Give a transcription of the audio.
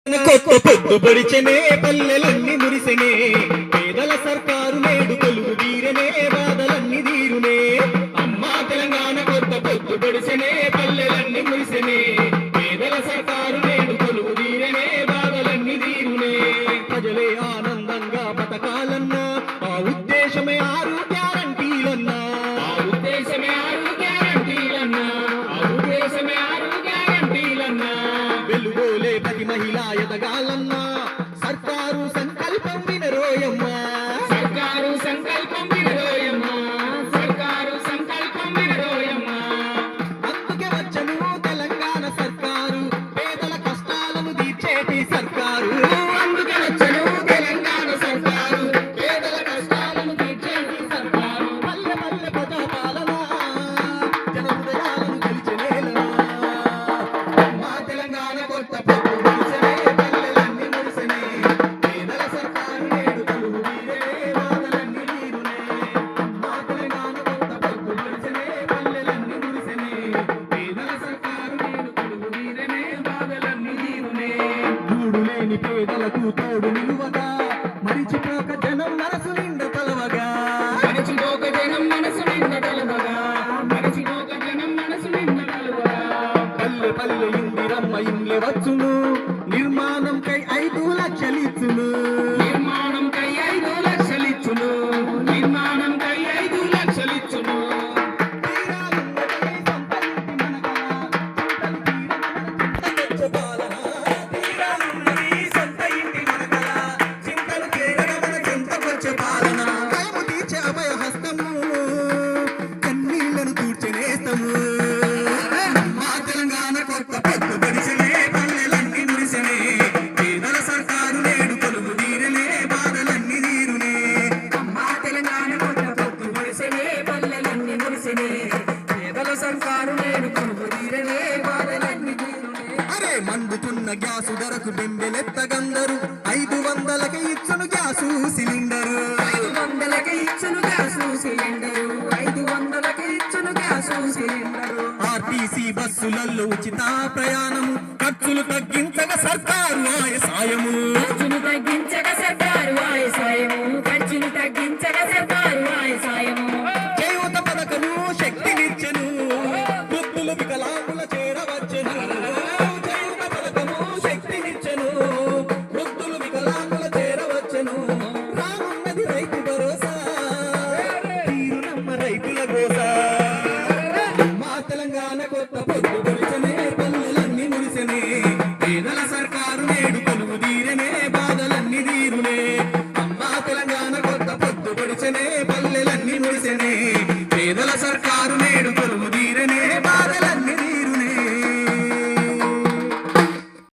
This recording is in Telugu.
కొత్త పొద్దుబడిచెనే పల్లెలన్నీ మురిసెనే పేదల సర్కారు నేడు కొలువు తీరనే బాధలన్నీ తీరునే అమ్మా తెలంగాణ కొత్త పొద్దుబడిచెనే పల్లెలన్నీ మురిసెనే పేదల సర్కారు నేడు కొలువు తీరనే బాధలన్నీ తీరునే ప్రజలే ఆనందంగా బతకాలన్నా ఆ ఉద్దేశమే 6 గ్యారంటీలన్నా ఆ ఉద్దేశమే 6 గ్యారంటీలన్నా ఆ ఉద్దేశమే 6 గ్యారంటీలన్నా వెలుగోలే ప్రతి మహిళ ఎదగాలన్నా సర్కారు సంకల్పం వినరోయమ్మా సర్కారు సంకల్పం వినరోయమ్మా సర్కారు సంకల్పం వినరోయమ్మా అందుకే వచ్చను తెలంగాణ సర్కారు పేదల కష్టాలను తీర్చేటి సర్కారు అందుకే వచ్చను తెలంగాణ సర్కారు పేదల కష్టాలను తీర్చేటి సర్కారు పల్లె పల్లె ప్రజాపాలన జన హృదయాలను గెలిచెనేలనా మా తెలంగాణ కొత్త పేదలకు తోడు నిలువగా మరిచిపోక జనం మనసు నిండ తలవగా మరిచిపోక జనం మనసు నిండ తలవగా మరిచిపోక జనం మనసు నిండ తలవగా పల్లె పల్లె ఇందిరమ్మ ఇండ్లే వచ్చును నిర్మాణంకై 5 లక్షలిచ్చును నిర్మాణంకై 5 లక్షలిచ్చును నిర్మాణంకై 5 లక్షలిచ్చును మండుతున్న గ్యాసు ధరకు బెంబెలెత్తగందరు 500కి ఇచ్చును గ్యాసు సిలిండరు 500కి ఇచ్చును గ్యాసు సిలిండరు 500కి ఇచ్చును గ్యాసు సిలిండరు ఆర్టీసీ బస్సులలో ఉచిత ప్రయాణము ఖర్చులు తగ్గించగా సర్కారు ఆయ సాయము